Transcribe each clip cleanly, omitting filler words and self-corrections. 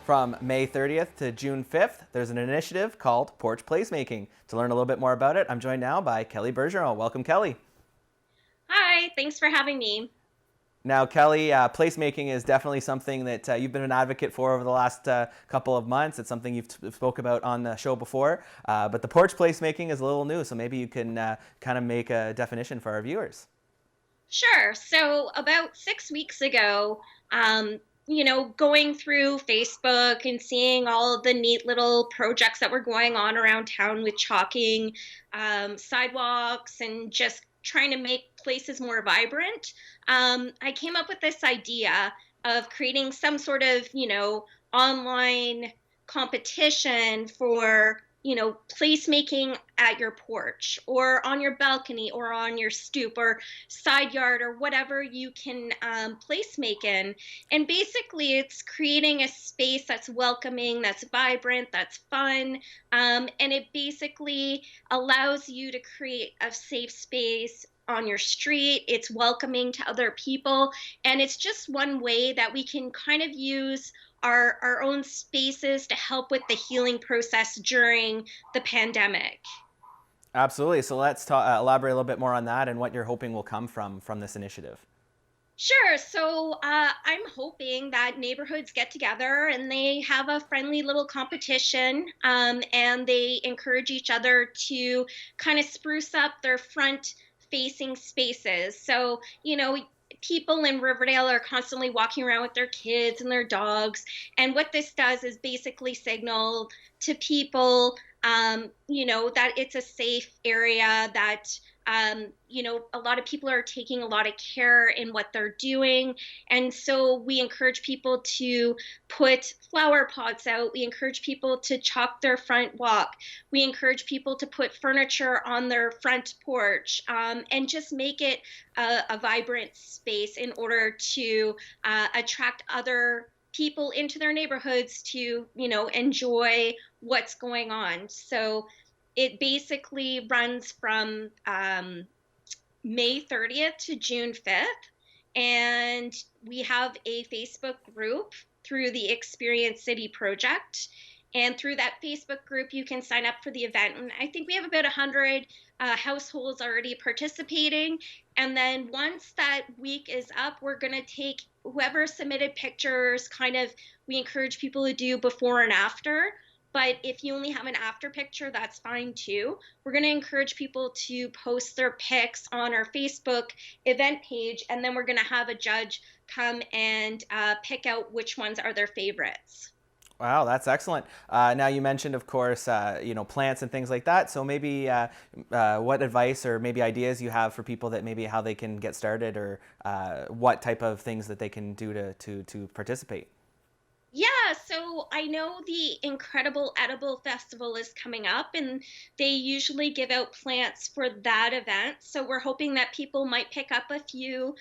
From May 30th to June 5th, there's an initiative called Porch Placemaking. To learn a little bit more about it, I'm joined now by Kelly Bergeron. Welcome, Kelly. Hi, thanks for having me. Now, Kelly, placemaking is definitely something that you've been an advocate for over the last couple of months. It's something you've spoke about on the show before, but the porch placemaking is a little new, so maybe you can kind of make a definition for our viewers. Sure. So about 6 weeks ago, going through Facebook and seeing all of the neat little projects that were going on around town with chalking sidewalks and just trying to make places more vibrant, I came up with this idea of creating some sort of, online competition for placemaking at your porch or on your balcony or on your stoop or side yard or whatever you can place make in. And basically, it's creating a space that's welcoming, that's vibrant, that's fun. And it basically allows you to create a safe space on your street. It's welcoming to other people. And it's just one way that we can kind of use our own spaces to help with the healing process during the pandemic. Absolutely. So let's elaborate a little bit more on that and what you're hoping will come from this initiative. Sure. So I'm hoping that neighborhoods get together and they have a friendly little competition, and they encourage each other to kind of spruce up their front facing spaces. So, people in Riverdale are constantly walking around with their kids and their dogs. And what this does is basically signal to people, that it's a safe area, that a lot of people are taking a lot of care in what they're doing. And so we encourage people to put flower pots out. We encourage people to chalk their front walk. We encourage people to put furniture on their front porch, and just make it a vibrant space in order to attract other people into their neighborhoods to, enjoy what's going on. So it basically runs from May 30th to June 5th. And we have a Facebook group through the Experience City Project. And through that Facebook group, you can sign up for the event. And I think we have about 100 households already participating. And then once that week is up, we're going to take whoever submitted pictures, we encourage people to do before and after. But if you only have an after picture, that's fine too. We're going to encourage people to post their pics on our Facebook event page, and then we're going to have a judge come and pick out which ones are their favorites. Wow, that's excellent. Now you mentioned, of course, plants and things like that. So maybe what advice or maybe ideas you have for people that maybe how they can get started or what type of things that they can do to participate. Yeah, so I know the Incredible Edible Festival is coming up, and they usually give out plants for that event. So we're hoping that people might pick up a few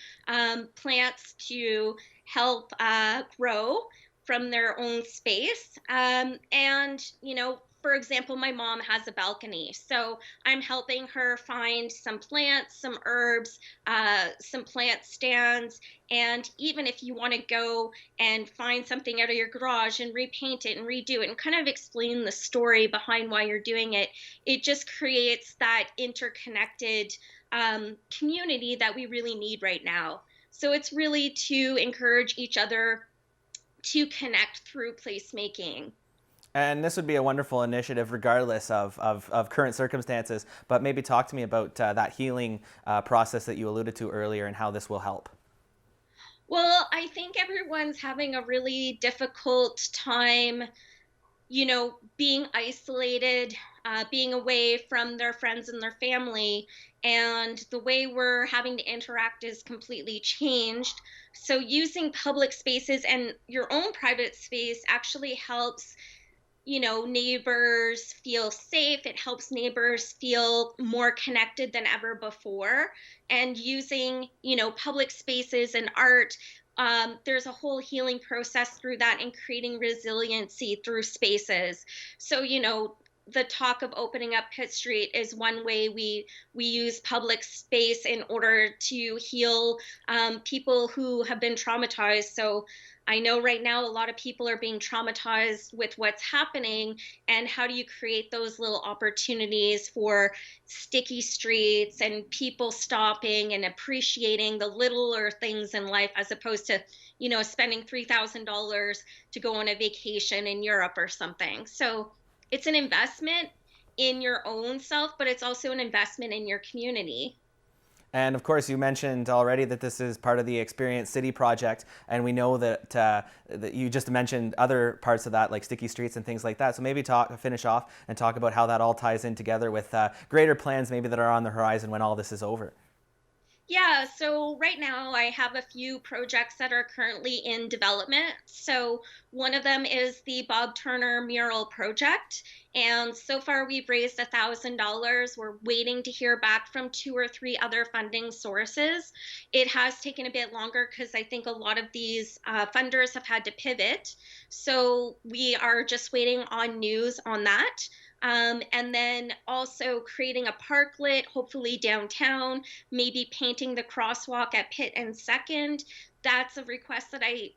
plants to help grow from their own space. And, for example, my mom has a balcony. So I'm helping her find some plants, some herbs, some plant stands. And even if you want to go and find something out of your garage and repaint it and redo it and kind of explain the story behind why you're doing it, it just creates that interconnected community that we really need right now. So it's really to encourage each other to connect through placemaking. And this would be a wonderful initiative regardless of current circumstances, but maybe talk to me about that healing process that you alluded to earlier and how this will help. Well, I think everyone's having a really difficult time, being isolated, being away from their friends and their family. And the way we're having to interact is completely changed. So, using public spaces and your own private space actually helps, neighbors feel safe. It helps neighbors feel more connected than ever before. And using, public spaces and art, there's a whole healing process through that and creating resiliency through spaces. So, the talk of opening up Pitt Street is one way we use public space in order to heal people who have been traumatized. So I know right now a lot of people are being traumatized with what's happening, and how do you create those little opportunities for sticky streets and people stopping and appreciating the littler things in life, as opposed to, spending $3,000 to go on a vacation in Europe or something. So it's an investment in your own self, but it's also an investment in your community. And of course, you mentioned already that this is part of the Experience City project, and we know that you just mentioned other parts of that, like sticky streets and things like that. So maybe finish off and talk about how that all ties in together with greater plans maybe that are on the horizon when all this is over. Yeah, so right now I have a few projects that are currently in development. So one of them is the Bob Turner mural project. And so far we've raised $1,000. We're waiting to hear back from 2 or 3 other funding sources. It has taken a bit longer because I think a lot of these funders have had to pivot. So we are just waiting on news on that. And then also creating a parklet, hopefully downtown, maybe painting the crosswalk at Pitt and Second. That's a request that I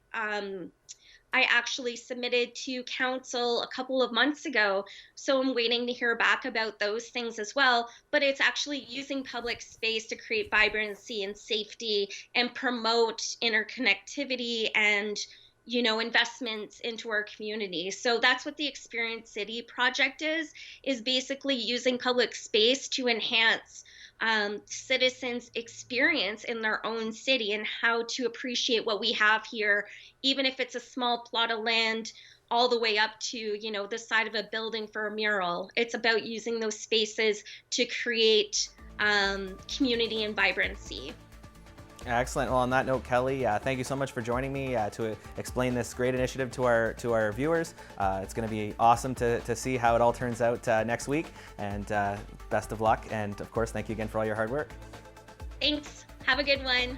actually submitted to council a couple of months ago. So I'm waiting to hear back about those things as well. But it's actually using public space to create vibrancy and safety and promote interconnectivity and investments into our community. So that's what the Experience City project is basically using public space to enhance citizens' experience in their own city and how to appreciate what we have here, even if it's a small plot of land all the way up to, the side of a building for a mural. It's about using those spaces to create community and vibrancy. Excellent. Well, on that note, Kelly, thank you so much for joining me to explain this great initiative to our viewers. It's going to be awesome to see how it all turns out next week. And best of luck. And of course, thank you again for all your hard work. Thanks. Have a good one.